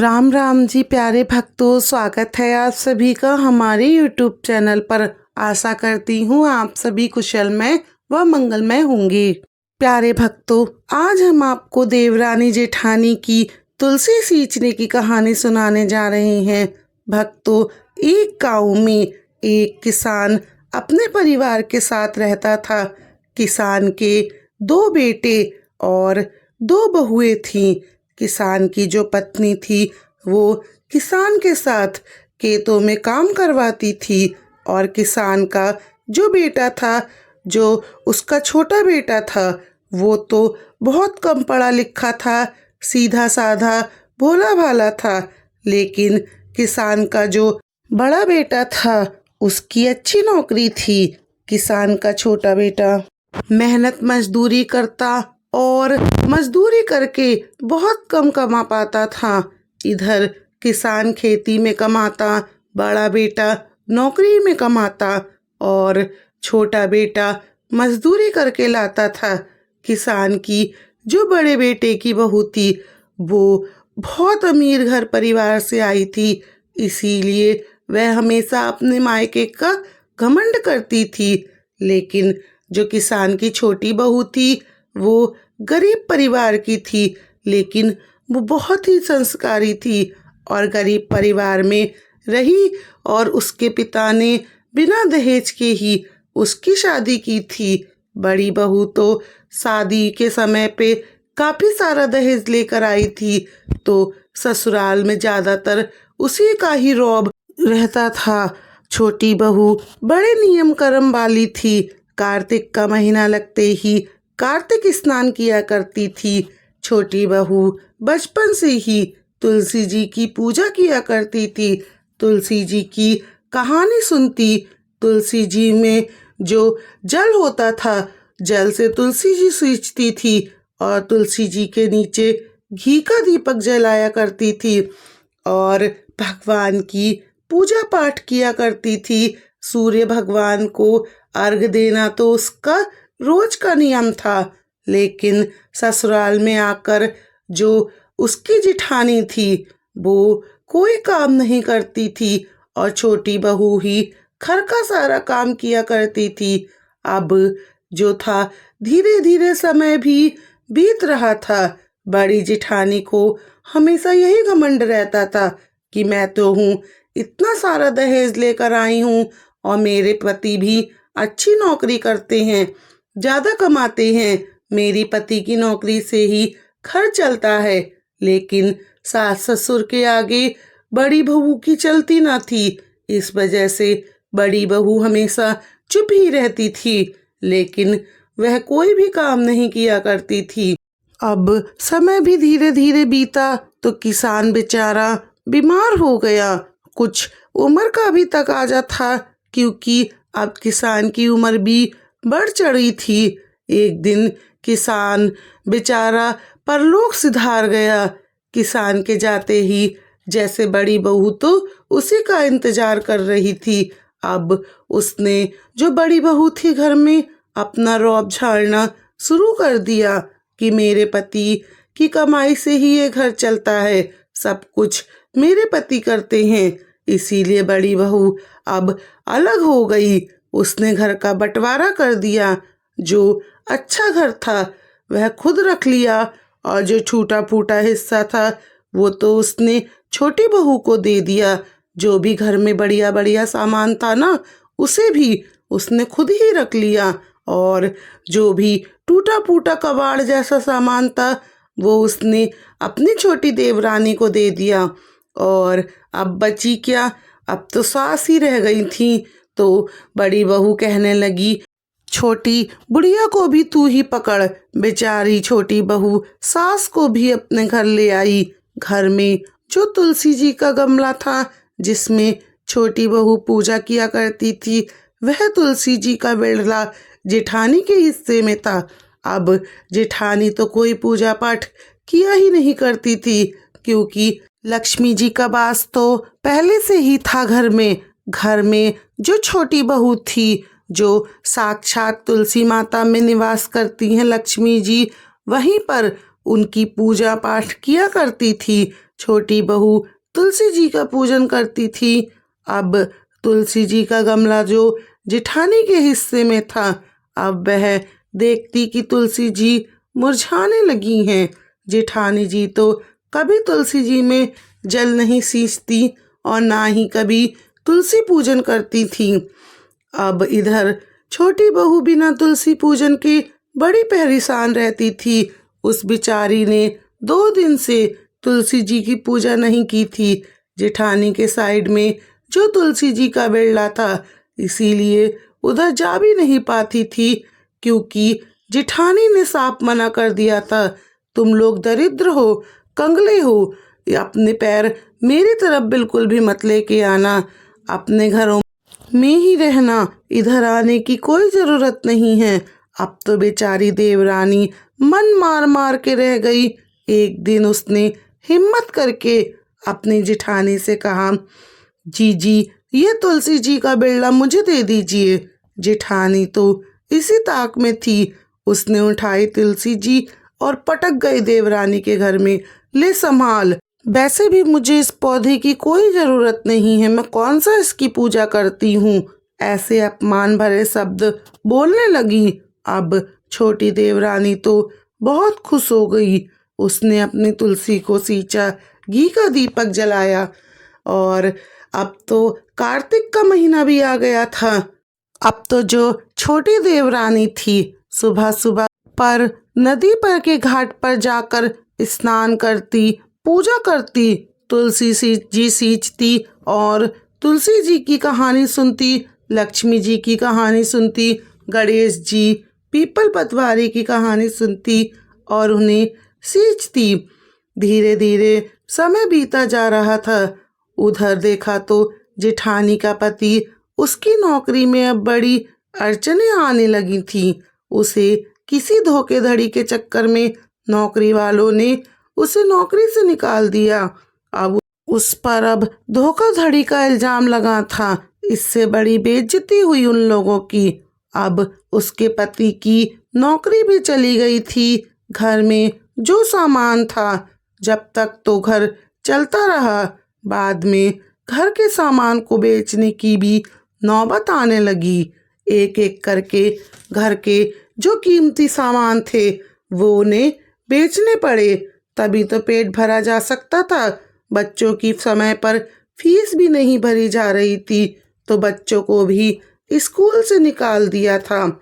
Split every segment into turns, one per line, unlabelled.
राम राम जी प्यारे भक्तों, स्वागत है आप सभी का हमारे YouTube चैनल पर। आशा करती हूँ आप सभी कुशलमय व मंगलमय होंगे। प्यारे भक्तों, आज हम आपको देवरानी जेठानी की तुलसी सींचने की कहानी सुनाने जा रहे हैं। भक्तों, एक गांव में एक किसान अपने परिवार के साथ रहता था। किसान के 2 बेटे और 2 बहुएं थीं। किसान की जो पत्नी थी वो किसान के साथ खेतों में काम करवाती थी और किसान का जो बेटा था, जो उसका छोटा बेटा था, वो तो बहुत कम पढ़ा लिखा था, सीधा साधा भोला भाला था। लेकिन किसान का जो बड़ा बेटा था उसकी अच्छी नौकरी थी। किसान का छोटा बेटा मेहनत मजदूरी करता और मजदूरी करके बहुत कम कमा पाता था। इधर किसान खेती में कमाता, बड़ा बेटा नौकरी में कमाता और छोटा बेटा मजदूरी करके लाता था। किसान की जो बड़े बेटे की बहू थी वो बहुत अमीर घर परिवार से आई थी, इसीलिए वह हमेशा अपने मायके का घमंड करती थी। लेकिन जो किसान की छोटी बहू थी वो गरीब परिवार की थी, लेकिन वो बहुत ही संस्कारी थी और गरीब परिवार में रही और उसके पिता ने बिना दहेज के ही उसकी शादी की थी। बड़ी बहू तो शादी के समय पे काफ़ी सारा दहेज लेकर आई थी, तो ससुराल में ज़्यादातर उसी का ही रौब रहता था। छोटी बहू बड़े नियम कर्म वाली थी। कार्तिक का महीना लगते ही कार्तिक स्नान किया करती थी। छोटी बहू बचपन से ही तुलसी जी की पूजा किया करती थी, तुलसी जी की कहानी सुनती। तुलसी जी में जो जल होता था, जल से तुलसी जी सींचती थी और तुलसी जी के नीचे घी का दीपक जलाया करती थी और भगवान की पूजा पाठ किया करती थी। सूर्य भगवान को अर्घ देना तो उसका रोज का नियम था। लेकिन ससुराल में आकर जो उसकी जिठानी थी वो कोई काम नहीं करती थी और छोटी बहू ही घर का सारा काम किया करती थी। अब जो था, धीरे धीरे समय भी बीत रहा था। बड़ी जिठानी को हमेशा यही घमंड रहता था कि मैं तो हूँ, इतना सारा दहेज लेकर आई हूँ और मेरे पति भी अच्छी नौकरी करते हैं, ज़्यादा कमाते हैं, मेरी पति की नौकरी से ही घर चलता है। लेकिन सास ससुर के आगे बड़ी बहू की चलती ना थी। इस वजह से बड़ी बहू हमेशा चुप ही रहती थी, लेकिन वह कोई भी काम नहीं किया करती थी। अब समय भी धीरे धीरे बीता तो किसान बेचारा बीमार हो गया। कुछ उम्र का भी तकाजा था, क्योंकि अब किसान की उम्र भी बढ़ चढ़ी थी। एक दिन किसान बेचारा परलोक सिधार गया। किसान के जाते ही जैसे बड़ी बहू तो उसी का इंतजार कर रही थी। अब उसने, जो बड़ी बहू थी घर में, अपना रौब झाड़ना शुरू कर दिया कि मेरे पति की कमाई से ही ये घर चलता है, सब कुछ मेरे पति करते हैं। इसीलिए बड़ी बहू अब अलग हो गई। उसने घर का बंटवारा कर दिया। जो अच्छा घर था वह खुद रख लिया और जो छूटा फूटा हिस्सा था वो तो उसने छोटी बहू को दे दिया। जो भी घर में बढ़िया बढ़िया सामान था ना, उसे भी उसने खुद ही रख लिया और जो भी टूटा फूटा कबाड़ जैसा सामान था वो उसने अपनी छोटी देवरानी को दे दिया। और अब बची क्या, अब तो सास ही रह गई थी। तो बड़ी बहू कहने लगी, छोटी बुढ़िया को भी तू ही पकड़। बेचारी छोटी बहू सास को भी अपने घर ले आई। घर में जो तुलसी जी का गमला था जिसमें छोटी बहू पूजा किया करती थी, वह तुलसी जी का बिड़ला जेठानी के हिस्से में था। अब जेठानी तो कोई पूजा पाठ किया ही नहीं करती थी, क्योंकि लक्ष्मी जी का वास तो पहले से ही था घर में। घर में जो छोटी बहू थी, जो साक्षात तुलसी माता में निवास करती हैं लक्ष्मी जी, वहीं पर उनकी पूजा पाठ किया करती थी। छोटी बहू तुलसी जी का पूजन करती थी। अब तुलसी जी का गमला जो जेठानी के हिस्से में था, अब वह देखती कि तुलसी जी मुरझाने लगी हैं। जेठानी जी तो कभी तुलसी जी में जल नहीं सींचती और ना ही कभी तुलसी पूजन करती थी। अब इधर छोटी बहू बिना तुलसी पूजन के बड़ी परेशान रहती थी। उस बिचारी ने 2 दिन से तुलसी जी की पूजा नहीं की थी। जेठानी के साइड में जो तुलसी जी का बिरला था, इसीलिए उधर जा भी नहीं पाती थी, क्योंकि जेठानी ने साफ मना कर दिया था, तुम लोग दरिद्र हो, कंगले हो, अपने पैर मेरी तरफ बिल्कुल भी मत लेके आना, अपने घरों में ही रहना, इधर आने की कोई जरूरत नहीं है। अब तो बेचारी देवरानी मन मार मार के रह गई। एक दिन उसने हिम्मत करके अपनी जेठानी से कहा, जी ये तुलसी जी का बिरला मुझे दे दीजिए। जेठानी तो इसी ताक में थी। उसने उठाई तुलसी जी और पटक गई देवरानी के घर में, ले संभाल, वैसे भी मुझे इस पौधे की कोई जरूरत नहीं है, मैं कौन सा इसकी पूजा करती हूँ। ऐसे अपमान भरे शब्द बोलने लगी। अब छोटी देवरानी तो बहुत खुश हो गई। उसने अपनी तुलसी को सींचा, घी का दीपक जलाया और अब तो कार्तिक का महीना भी आ गया था। अब तो जो छोटी देवरानी थी, सुबह सुबह पर नदी पर के घाट पर जाकर स्नान करती, पूजा करती, तुलसी जी सींचती और तुलसी जी की कहानी सुनती, लक्ष्मी जी की कहानी सुनती, गणेश जी, पीपल पतवारी की कहानी सुनती और उन्हें सींचती। धीरे धीरे समय बीता जा रहा था। उधर देखा तो जेठानी का पति, उसकी नौकरी में अब बड़ी अड़चनें आने लगी थी। उसे किसी धोखेधड़ी के चक्कर में नौकरी वालों ने उसे नौकरी से निकाल दिया। अब उस पर अब धोखाधड़ी का इल्जाम लगा था। इससे बड़ी बेइज्जती हुई उन लोगों की। अब उसके पति की नौकरी भी चली गई थी। घर में जो सामान था, जब तक तो घर चलता रहा, बाद में घर के सामान को बेचने की भी नौबत आने लगी। एक एक करके घर के जो कीमती सामान थे, वो उन्हें बेचने पड़े, तभी तो पेट भरा जा सकता था। बच्चों की समय पर फीस भी नहीं भरी जा रही थी, तो बच्चों को भी स्कूल से निकाल दिया था।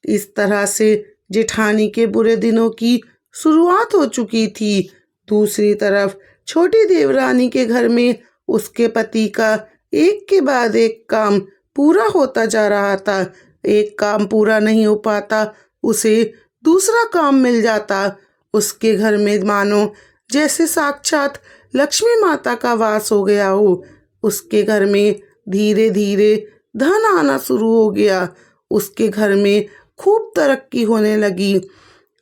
इस तरह से जेठानी के बुरे दिनों की शुरुआत हो चुकी थी। दूसरी तरफ छोटी देवरानी के घर में उसके पति का एक के बाद एक काम पूरा होता जा रहा था। एक काम पूरा नहीं हो पाता, उसे दूसरा काम मिल जाता। उसके घर में मानो जैसे साक्षात लक्ष्मी माता का वास हो गया हो। उसके घर में धीरे धीरे धन आना शुरू हो गया। उसके घर में खूब तरक्की होने लगी।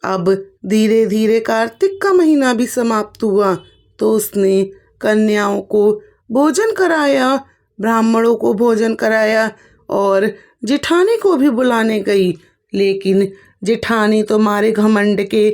अब धीरे धीरे कार्तिक का महीना भी समाप्त हुआ, तो उसने कन्याओं को भोजन कराया, ब्राह्मणों को भोजन कराया और जेठानी को भी बुलाने गई। लेकिन जेठानी तो मारे घमंड के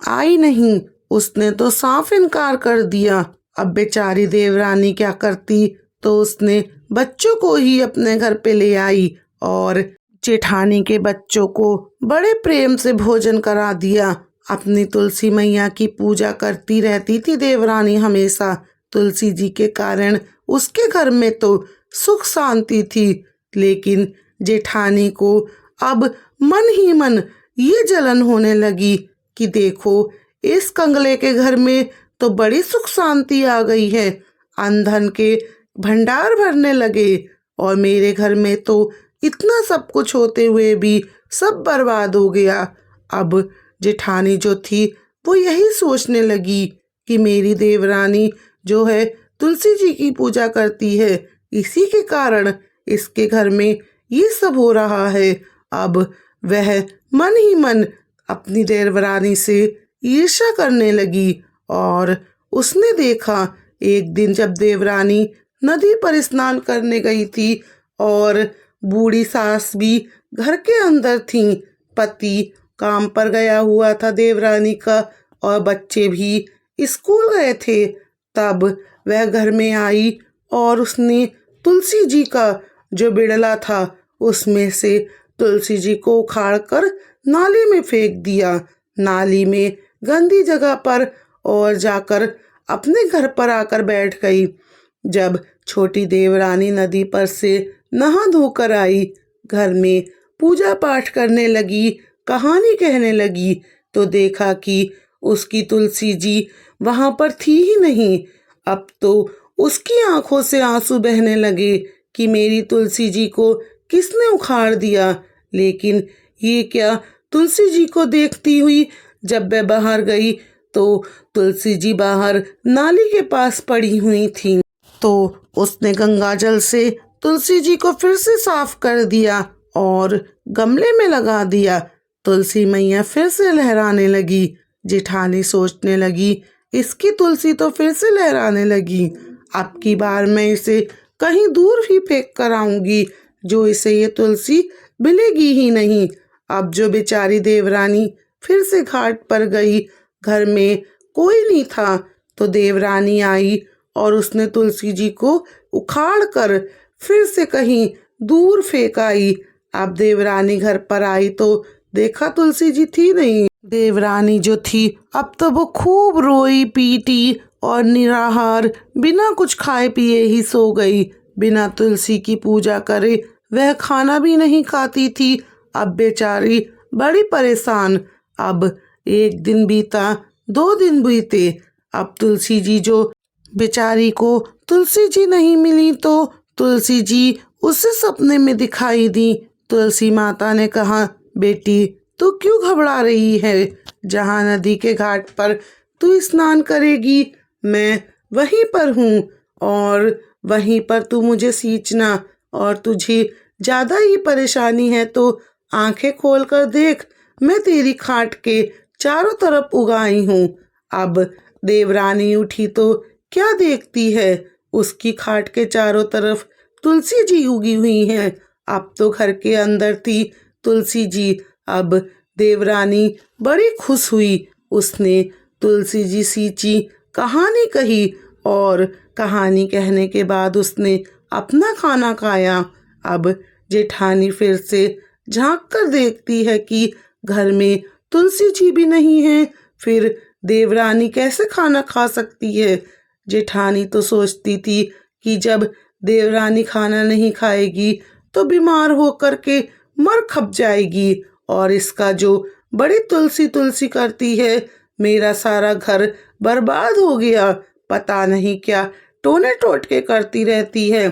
आई नहीं। उसने तो साफ इनकार कर दिया। अब बेचारी देवरानी क्या करती, तो उसने बच्चों को ही अपने घर पे ले आई और जेठानी के बच्चों को बड़े प्रेम से भोजन करा दिया। अपनी तुलसी मैया की पूजा करती रहती थी देवरानी हमेशा। तुलसी जी के कारण उसके घर में तो सुख शांति थी। लेकिन जेठानी को अब मन ही मन ये जलन होने लगी कि देखो, इस कंगले के घर में तो बड़ी सुख शांति आ गई है, अनधन के भंडार भरने लगे, और मेरे घर में तो इतना सब कुछ होते हुए भी सब बर्बाद हो गया। अब जेठानी जो थी वो यही सोचने लगी कि मेरी देवरानी जो है तुलसी जी की पूजा करती है, इसी के कारण इसके घर में ये सब हो रहा है। अब वह मन ही मन अपनी देवरानी से ईर्ष्या करने लगी और उसने देखा एक दिन जब देवरानी नदी पर स्नान करने गई थी और बूढ़ी सास भी घर के अंदर थी, पति काम पर गया हुआ था देवरानी का और बच्चे भी स्कूल गए थे, तब वह घर में आई और उसने तुलसी जी का जो बिड़ला था उसमें से तुलसी जी को उखाड़ कर नाली में फेंक दिया। नाली में गंदी जगह पर और जाकर अपने घर पर आकर बैठ गई। जब छोटी देवरानी नदी पर से नहा धोकर आई, घर में पूजा पाठ करने लगी, कहानी कहने लगी, तो देखा कि उसकी तुलसी जी वहां पर थी ही नहीं। अब तो उसकी आंखों से आंसू बहने लगे कि मेरी तुलसी जी को किसने उखाड़ दिया। लेकिन ये क्या, तुलसी जी को देखती हुई जब वह बाहर गई तो तुलसी जी बाहर नाली के पास पड़ी हुई थी। तो उसने गंगा जल से तुलसी जी को फिर से साफ कर दिया और गमले में लगा दिया। तुलसी मैया फिर से लहराने लगी। जेठानी सोचने लगी, इसकी तुलसी तो फिर से लहराने लगी। अब की बार मैं इसे कहीं दूर ही फेंक कर आऊंगी, जो इसे ये तुलसी मिलेगी ही नहीं। अब जो बेचारी देवरानी फिर से घाट पर गई, घर में कोई नहीं था, तो देवरानी आई और उसने तुलसी जी को उखाड़ कर फिर से कहीं दूर फेंक आई। अब देवरानी घर पर आई तो देखा तुलसी जी थी नहीं। देवरानी जो थी अब तो वो खूब रोई पीटी और निराहार बिना कुछ खाए पिए ही सो गई। बिना तुलसी की पूजा करे वह खाना भी नहीं खाती थी। अब बेचारी बड़ी परेशान। अब एक दिन बीता, 2 दिन बीते। अब तुलसी जी जो बेचारी को तुलसी जी नहीं मिली तो तुलसी जी उसे सपने में दिखाई दी। तुलसी माता ने कहा, बेटी तू क्यों घबरा रही है? जहाँ नदी के घाट पर तू स्नान करेगी मैं वहीं पर हूँ और वहीं पर तू मुझे सींचना। और तुझे ज़्यादा ही परेशानी है तो आंखें खोल कर देख, मैं तेरी खाट के चारों तरफ उगाई हूँ। अब देवरानी उठी तो क्या देखती है, उसकी खाट के चारों तरफ तुलसी जी उगी हुई हैं। अब तो घर के अंदर थी तुलसी जी। अब देवरानी बड़ी खुश हुई। उसने तुलसी जी सींची, कहानी कही और कहानी कहने के बाद उसने अपना खाना खाया। अब जेठानी फिर से झांक कर देखती है कि घर में तुलसी जी भी नहीं है, फिर देवरानी कैसे खाना खा सकती है। जेठानी तो सोचती थी कि जब देवरानी खाना नहीं खाएगी तो बीमार होकर के मर खप जाएगी और इसका जो बड़ी तुलसी तुलसी करती है, मेरा सारा घर बर्बाद हो गया। पता नहीं क्या टोने टोटके करती रहती है,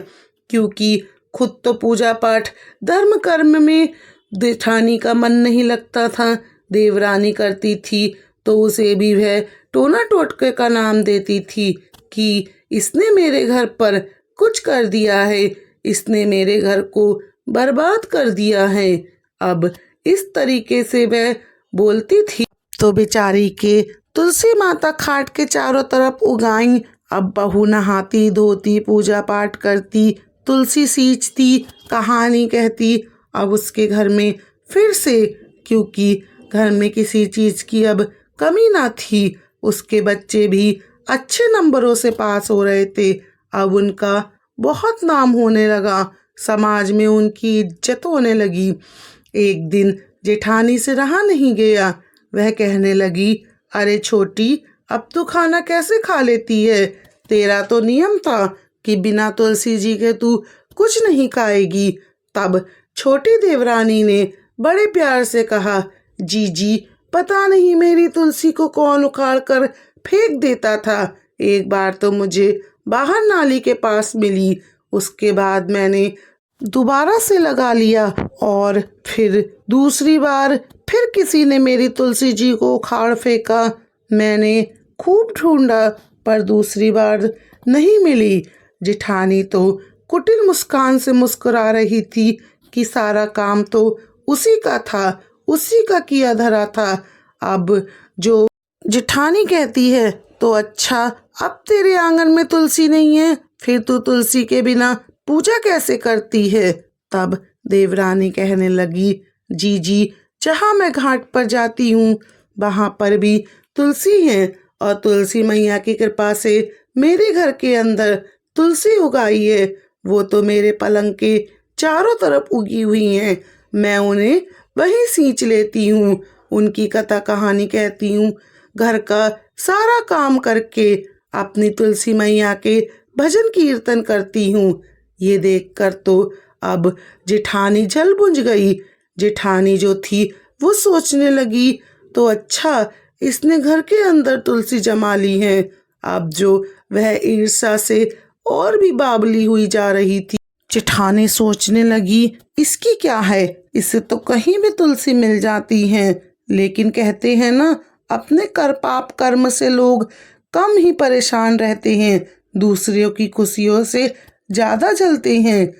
क्योंकि खुद तो पूजा पाठ धर्म कर्म में जेठानी का मन नहीं लगता था। देवरानी करती थी तो उसे भी वह टोना टोटके का नाम देती थी कि इसने मेरे घर पर कुछ कर दिया है, इसने मेरे घर को बर्बाद कर दिया है। अब इस तरीके से वह बोलती थी तो बेचारी के तुलसी माता खाट के चारों तरफ उगाई। अब बहू नहाती धोती पूजा पाठ करती, तुलसी सींचती, कहानी कहती। अब उसके घर में फिर से, क्योंकि घर में किसी चीज़ की अब कमी ना थी, उसके बच्चे भी अच्छे नंबरों से पास हो रहे थे। अब उनका बहुत नाम होने लगा, समाज में उनकी इज्जत होने लगी। एक दिन जेठानी से रहा नहीं गया, वह कहने लगी, अरे छोटी, अब तू खाना कैसे खा लेती है? तेरा तो नियम था कि बिना तुलसी जी के तू कुछ नहीं खाएगी। तब छोटी देवरानी ने बड़े प्यार से कहा, जी पता नहीं मेरी तुलसी को कौन उखाड़ कर फेंक देता था। एक बार तो मुझे बाहर नाली के पास मिली, उसके बाद मैंने दोबारा से लगा लिया और फिर दूसरी बार फिर किसी ने मेरी तुलसी जी को उखाड़ फेंका। मैंने खूब ढूंढा पर दूसरी बार नहीं मिली। जेठानी तो कुटिल मुस्कान से मुस्कुरा रही थी कि सारा काम तो उसी का था, उसी का किया धरा था। अब जो जेठानी कहती है, तो अच्छा, अब तेरे आंगन में तुलसी नहीं है, फिर तू तुलसी के बिना पूजा कैसे करती है? तब देवरानी कहने लगी, जी जहाँ मैं घाट पर जाती हूँ वहाँ पर भी तुलसी है और तुलसी मैया की कृपा से मेरे घर के अंदर तुलसी उगाई है, वो तो मेरे पलंग के चारों तरफ उगी हुई हैं। मैं उन्हें वहीं सींच लेती हूँ, उनकी कथा कहानी कहती हूँ, घर का सारा काम करके अपनी तुलसी मैया के भजन कीर्तन करती हूँ। ये देखकर तो अब जेठानी जल बुझ गई। जेठानी जो थी वो सोचने लगी, तो अच्छा इसने घर के अंदर तुलसी जमा ली है। अब जो वह ईर्ष्या से और भी बावली हुई जा रही थी। जेठानी सोचने लगी, इसकी क्या है, इसे तो कहीं भी तुलसी मिल जाती है। लेकिन कहते हैं ना, अपने कर पाप कर्म से लोग कम ही परेशान रहते हैं, दूसरों की खुशियों से ज्यादा जलते हैं।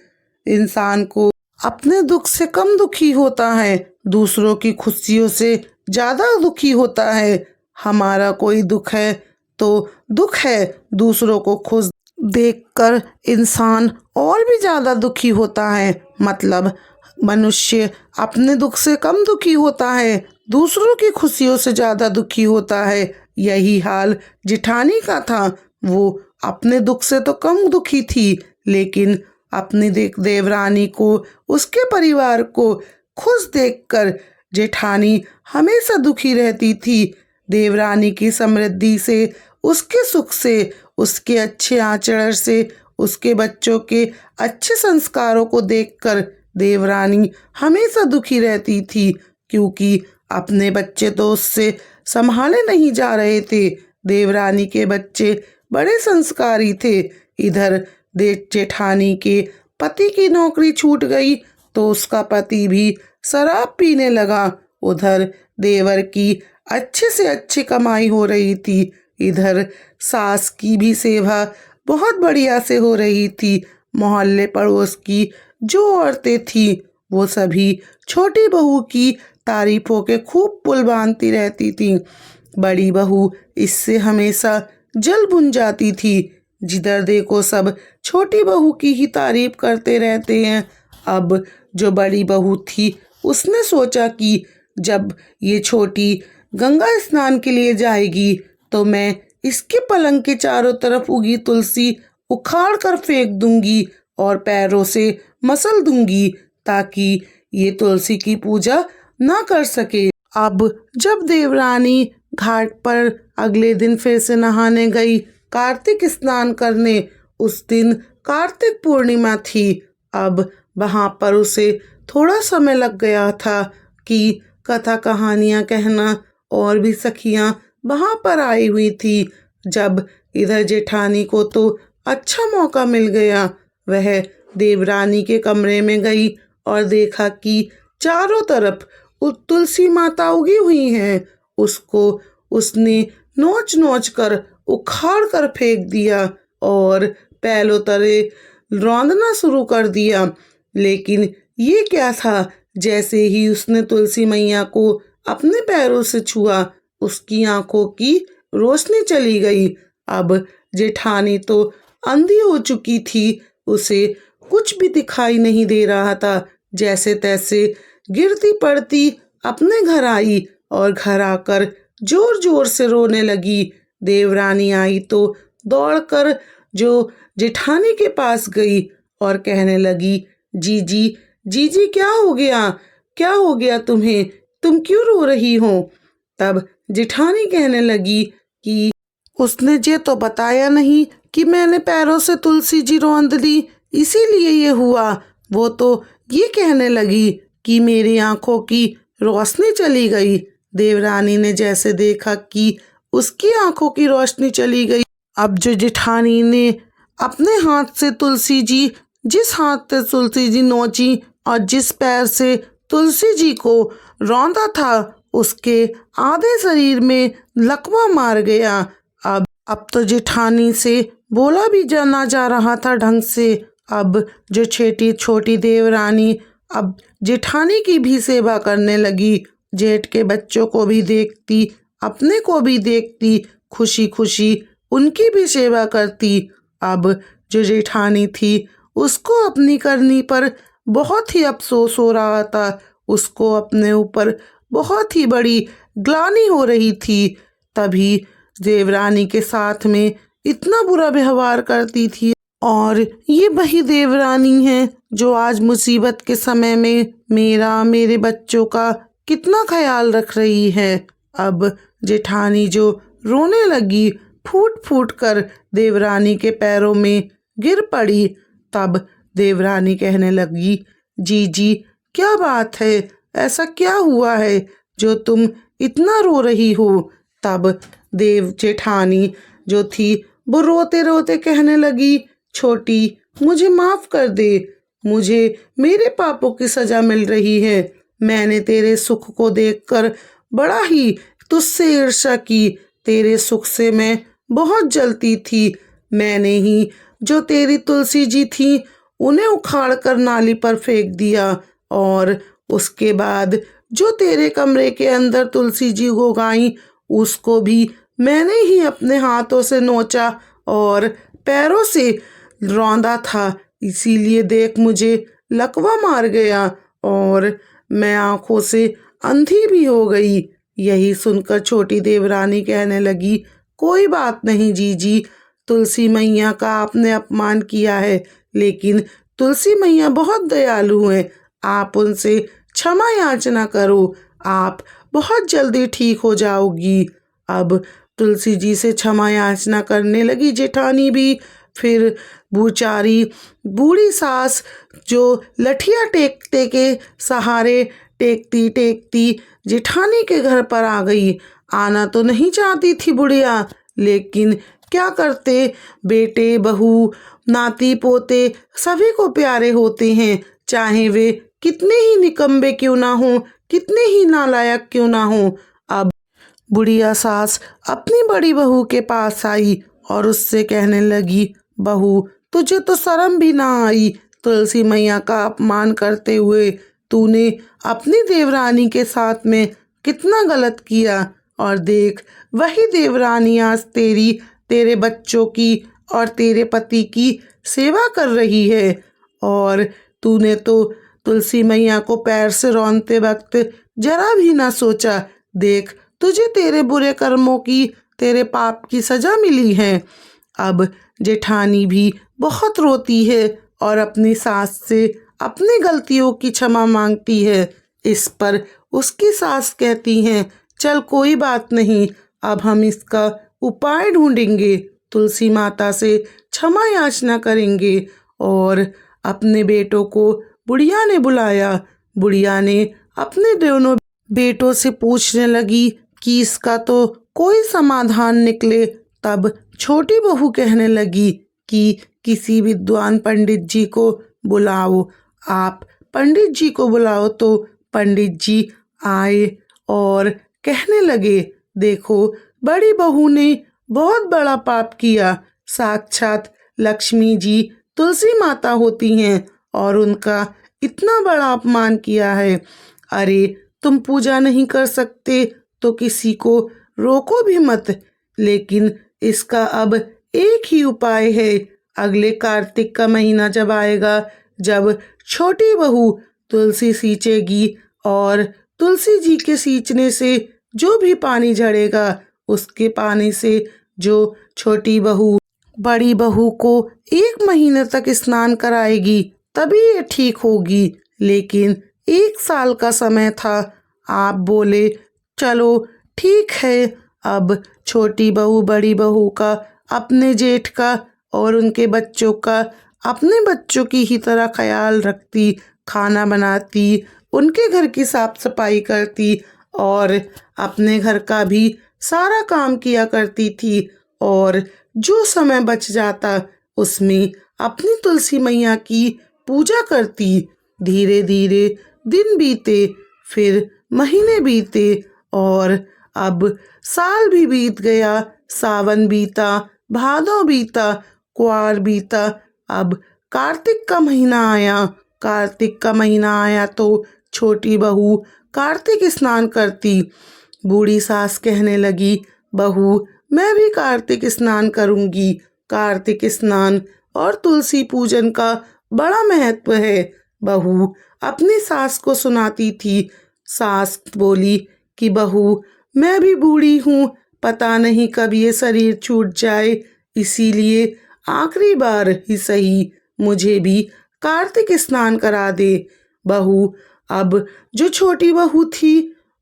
इंसान को अपने दुख से कम दुखी होता है, दूसरों की खुशियों से ज्यादा दुखी होता है। हमारा कोई दुख है तो दुख है, दूसरों को खुश देखकर इंसान और भी ज्यादा दुखी होता है। मतलब मनुष्य अपने दुख से कम दुखी होता है, दूसरों की खुशियों से ज्यादा दुखी होता है। यही हाल जेठानी का था। वो अपने दुख से तो कम दुखी थी, लेकिन अपनी देवरानी को, उसके परिवार को खुश देखकर जेठानी हमेशा दुखी रहती थी। देवरानी की समृद्धि से, उसके सुख से, उसके अच्छे आचरण से, उसके बच्चों के अच्छे संस्कारों को देखकर देवरानी हमेशा दुखी रहती थी, क्योंकि अपने बच्चे तो उससे संभाले नहीं जा रहे थे। देवरानी के बच्चे बड़े संस्कारी थे। इधर जेठानी के पति की नौकरी छूट गई तो उसका पति भी शराब पीने लगा। उधर देवर की अच्छे से अच्छी कमाई हो रही थी। इधर सास की भी सेवा बहुत बढ़िया से हो रही थी। मोहल्ले पड़ोस की जो औरतें थी वो सभी छोटी बहू की तारीफों के खूब पुल बांधती रहती थी। बड़ी बहू इससे हमेशा जल बुन जाती थी। जिधर देखो सब छोटी बहू की ही तारीफ करते रहते हैं। अब जो बड़ी बहू थी उसने सोचा कि जब ये छोटी गंगा स्नान के लिए जाएगी तो मैं इसके पलंग के चारों तरफ उगी तुलसी उखाड़ कर फेंक दूंगी और पैरों से मसल दूंगी, ताकि ये तुलसी की पूजा ना कर सके। अब जब देवरानी घाट पर अगले दिन फिर से नहाने गई, कार्तिक स्नान करने, उस दिन कार्तिक पूर्णिमा थी। अब वहां पर उसे थोड़ा समय लग गया था कि कथा कहानियां कहना, और भी सखियां वहां पर आई हुई थी। जब इधर जेठानी को तो अच्छा मौका मिल गया, वह देवरानी के कमरे में गई और देखा कि चारों तरफ तुलसी माता उगी हुई हैं। उसको उसने नोच नोच कर उखाड़ कर फेंक दिया और पैलों तले रौंदना शुरू कर दिया। लेकिन ये क्या था, जैसे ही उसने तुलसी मैया को अपने पैरों से छुआ, उसकी आंखों की रोशनी चली गई। अब जेठानी तो अंधी हो चुकी थी, उसे कुछ भी दिखाई नहीं दे रहा था। जैसे तैसे गिरती पड़ती अपने घर आई और घर आकर जोर जोर से रोने लगी। देवरानी आई तो दौड़कर जो जेठानी के पास गई और कहने लगी, जीजी जीजी क्या हो गया, क्या हो गया तुम्हें, तुम क्यों रो रही हो। तब जेठानी कहने लगी कि उसने ये तो बताया नहीं कि मैंने पैरों से तुलसी जी रौंद ली, इसीलिए ये हुआ। वो तो ये कहने लगी कि मेरी आंखों की रोशनी चली गई। देवरानी ने जैसे देखा कि उसकी आंखों की रोशनी चली गई, अब जो जेठानी ने अपने हाथ से तुलसी जी, जिस हाथ से तुलसी जी नोची और जिस पैर से तुलसी जी को रौंदा था, उसके आधे शरीर में लकवा मार गया। अब तो जेठानी से बोला भी जाना जा रहा था ढंग से। अब जो छोटी छोटी देवरानी अब जेठानी की भी सेवा करने लगी। जेठ के बच्चों को भी देखती, अपने को भी देखती, खुशी खुशी उनकी भी सेवा करती। अब जो जेठानी थी उसको अपनी करनी पर बहुत ही अफसोस हो रहा था। उसको अपने ऊपर बहुत ही बड़ी ग्लानि हो रही थी। तभी देवरानी के साथ में इतना बुरा व्यवहार करती थी। और ये वही देवरानी है जो आज मुसीबत के समय में मेरा, मेरे बच्चों का कितना ख्याल रख रही है। अब जेठानी जो रोने लगी, फूट फूट कर देवरानी के पैरों में गिर पड़ी। तब देवरानी कहने लगी, जी क्या बात है, ऐसा क्या हुआ है जो तुम इतना रो रही हो। तब देव जेठानी जो थी वो रोते रोते कहने लगी, छोटी मुझे माफ कर दे, मुझे मेरे पापों की सजा मिल रही है। मैंने तेरे सुख को देखकर बड़ा ही तुझसे ईर्ष्या की, तेरे सुख से मैं बहुत जलती थी। मैंने ही जो तेरी तुलसी जी थी उन्हें उखाड़ कर नाली पर फेंक दिया, और उसके बाद जो तेरे कमरे के अंदर तुलसी जी उगाई उसको भी मैंने ही अपने हाथों से नोचा और पैरों से रौंदा था। इसीलिए देख मुझे लकवा मार गया और मैं आंखों से अंधी भी हो गई। यही सुनकर छोटी देवरानी कहने लगी, कोई बात नहीं जीजी, तुलसी मैया का आपने अपमान किया है, लेकिन तुलसी मैया बहुत दयालु हैं, आप उनसे क्षमा याचना करो, आप बहुत जल्दी ठीक हो जाओगी। अब तुलसी जी से क्षमा याचना करने लगी जेठानी भी। फिर बेचारी बूढ़ी सास जो लठिया टेकते के सहारे टेकती टेकती जेठानी के घर पर आ गई। आना तो नहीं चाहती थी बुढ़िया, लेकिन क्या करते, बेटे बहू नाती पोते सभी को प्यारे होते हैं, चाहे वे कितने ही निकम्बे क्यों ना हो, कितने ही नालायक क्यों ना हो। अब बुढ़िया सास अपनी बड़ी बहू के पास आई और उससे कहने लगी, बहू तुझे तो शर्म भी ना आई, तुलसी मैया का अपमान करते हुए तूने अपनी देवरानी के साथ में कितना गलत किया। और देख वही देवरानी आज तेरे बच्चों की और तेरे पति की सेवा कर रही है, और तूने तो तुलसी मैया को पैर से रौंदते वक्त जरा भी ना सोचा। देख तुझे तेरे बुरे कर्मों की, तेरे पाप की सजा मिली है। अब जेठानी भी बहुत रोती है और अपनी सास से अपनी गलतियों की क्षमा मांगती है। इस पर उसकी सास कहती हैं, चल कोई बात नहीं, अब हम इसका उपाय ढूंढेंगे, तुलसी माता से क्षमा याचना करेंगे। और अपने बेटों को बुढ़िया ने बुलाया। बुढ़िया ने अपने दोनों बेटों से पूछने लगी कि इसका तो कोई समाधान निकले। तब छोटी बहू कहने लगी कि किसी विद्वान पंडित जी को बुलाओ। आप पंडित जी को बुलाओ। तो पंडित जी आए और कहने लगे, देखो बड़ी बहू ने बहुत बड़ा पाप किया, साक्षात लक्ष्मी जी तुलसी माता होती हैं और उनका इतना बड़ा अपमान किया है। अरे तुम पूजा नहीं कर सकते तो किसी को रोको भी मत, लेकिन इसका अब एक ही उपाय है। अगले कार्तिक का महीना जब आएगा, जब छोटी बहू तुलसी सींचेगी और तुलसी जी के सींचने से जो भी पानी झड़ेगा उसके पानी से जो छोटी बहू बड़ी बहू को 1 महीने तक स्नान कराएगी तभी ये ठीक होगी। लेकिन 1 साल का समय था। आप बोले चलो ठीक है। अब छोटी बहू बड़ी बहू का, अपने जेठ का और उनके बच्चों का अपने बच्चों की ही तरह ख्याल रखती, खाना बनाती, उनके घर की साफ सफाई करती और अपने घर का भी सारा काम किया करती थी। और जो समय बच जाता उसमें अपनी तुलसी मैया की पूजा करती। धीरे धीरे दिन बीते, फिर महीने बीते और अब साल भी बीत गया। सावन बीता, भादौ बीता, कुआर बीता। अब कार्तिक का महीना आया। कार्तिक का महीना आया तो छोटी बहू कार्तिक स्नान करती। बूढ़ी सास कहने लगी, बहू मैं भी कार्तिक स्नान करूंगी। कार्तिक स्नान और तुलसी पूजन का बड़ा महत्व है। बहू अपनी सास को सुनाती थी। सास बोली कि बहू मैं भी बूढ़ी हूँ, पता नहीं कब ये शरीर छूट जाए, इसीलिए आखिरी बार ही सही मुझे भी कार्तिक स्नान करा दे। बहू अब जो छोटी बहू थी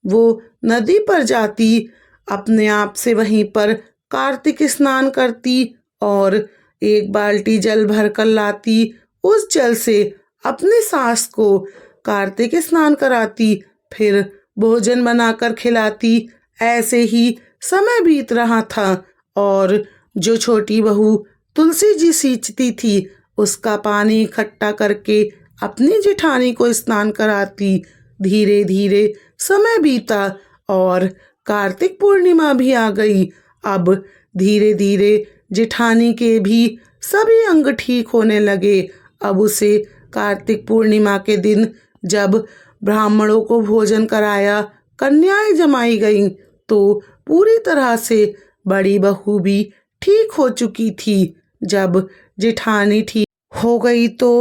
वो नदी पर जाती, अपने आप से वहीं पर कार्तिक स्नान करती और एक बाल्टी जल भर कर लाती। उस जल से अपनी सास को कार्तिक स्नान कराती, फिर भोजन बनाकर खिलाती। ऐसे ही समय बीत रहा था और जो छोटी बहू तुलसी जी सींचती थी उसका पानी इकट्ठा करके अपनी जेठानी को स्नान कराती। धीरे धीरे समय बीता और कार्तिक पूर्णिमा भी आ गई। अब धीरे धीरे जेठानी के भी सभी अंग ठीक होने लगे। अब उसे कार्तिक पूर्णिमा के दिन जब ब्राह्मणों को भोजन कराया, कन्याएं जमाई गईं, तो पूरी तरह से बड़ी बहू भी ठीक हो चुकी थी। जब जेठानी ठीक हो गई तो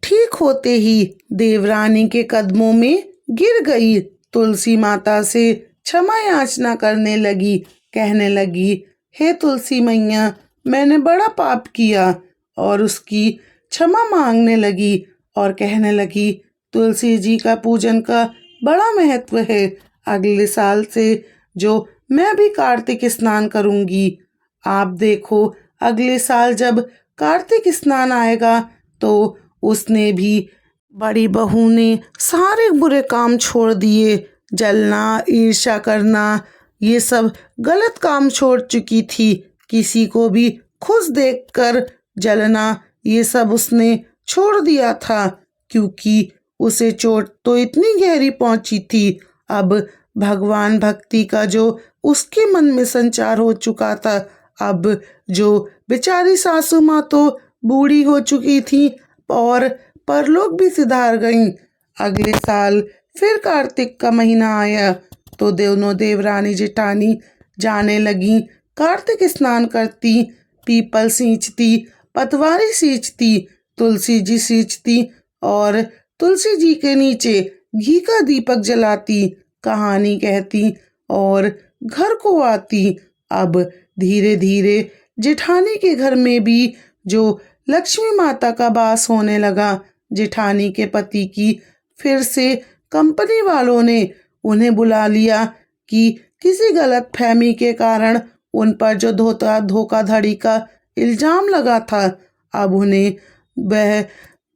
ठीक होते ही देवरानी के कदमों में गिर गई। तुलसी माता से क्षमा याचना करने लगी, कहने लगी, हे तुलसी मैया, मैंने बड़ा पाप किया, और उसकी क्षमा मांगने लगी और कहने लगी, तुलसी जी का पूजन का बड़ा महत्व है। अगले साल से जो मैं भी कार्तिक स्नान करूंगी। आप देखो, अगले साल जब कार्तिक स्नान आएगा तो उसने भी, बड़ी बहू ने सारे बुरे काम छोड़ दिए। जलना, ईर्ष्या करना, ये सब गलत काम छोड़ चुकी थी। किसी को भी खुश देखकर जलना, ये सब उसने छोड़ दिया था, क्योंकि उसे चोट तो इतनी गहरी पहुंची थी। अब भगवान भक्ति का जो उसके मन में संचार हो चुका था। अब जो बेचारी सासू माँ तो बूढ़ी हो चुकी थी और परलोक भी सिधार गईं। अगले साल फिर कार्तिक का महीना आया तो दोनों देवरानी जेठानी जाने लगी, कार्तिक स्नान करती, पीपल सींचती, पतवारी सींचती, तुलसी जी सींचती और तुलसी जी के नीचे घी का दीपक जलाती, कहानी कहती और घर को आती। अब धीरे धीरे जेठानी के घर में भी जो लक्ष्मी माता का वास होने लगा। जेठानी के पति की फिर से कंपनी वालों ने उन्हें बुला लिया कि किसी गलत फहमी के कारण उन पर जो धोखाधड़ी का इल्जाम लगा था, अब उन्हें वह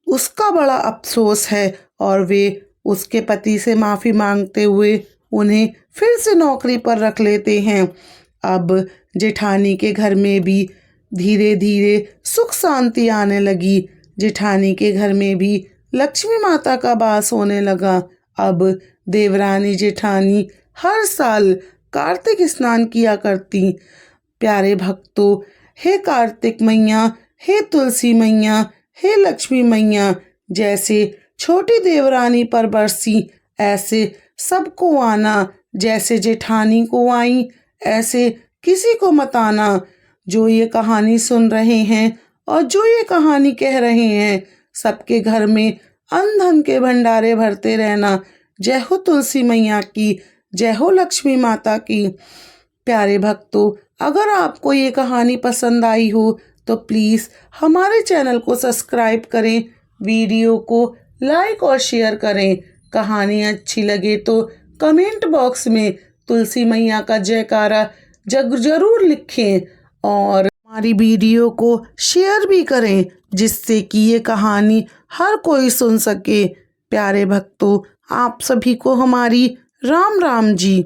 उसका बड़ा अफसोस है और वे उसके पति से माफ़ी मांगते हुए उन्हें फिर से नौकरी पर रख लेते हैं। अब जेठानी के घर में भी धीरे धीरे सुख शांति आने लगी। जेठानी के घर में भी लक्ष्मी माता का वास होने लगा। अब देवरानी जेठानी हर साल कार्तिक स्नान किया करती। प्यारे भक्तों, हे कार्तिक मैया, हे तुलसी मैया, हे लक्ष्मी मैया, जैसे छोटी देवरानी पर बरसी ऐसे सबको आना। जैसे जेठानी को आई ऐसे किसी को मत आना। जो ये कहानी सुन रहे हैं और जो ये कहानी कह रहे हैं, सबके घर में अन्न धन के भंडारे भरते रहना। जय हो तुलसी मैया की, जय हो लक्ष्मी माता की। प्यारे भक्तों, अगर आपको ये कहानी पसंद आई हो तो प्लीज़ हमारे चैनल को सब्सक्राइब करें, वीडियो को लाइक और शेयर करें। कहानी अच्छी लगे तो कमेंट बॉक्स में तुलसी मैया का जयकारा जरूर लिखें और हमारी वीडियो को शेयर भी करें, जिससे कि ये कहानी हर कोई सुन सके। प्यारे भक्तों, आप सभी को हमारी राम राम जी।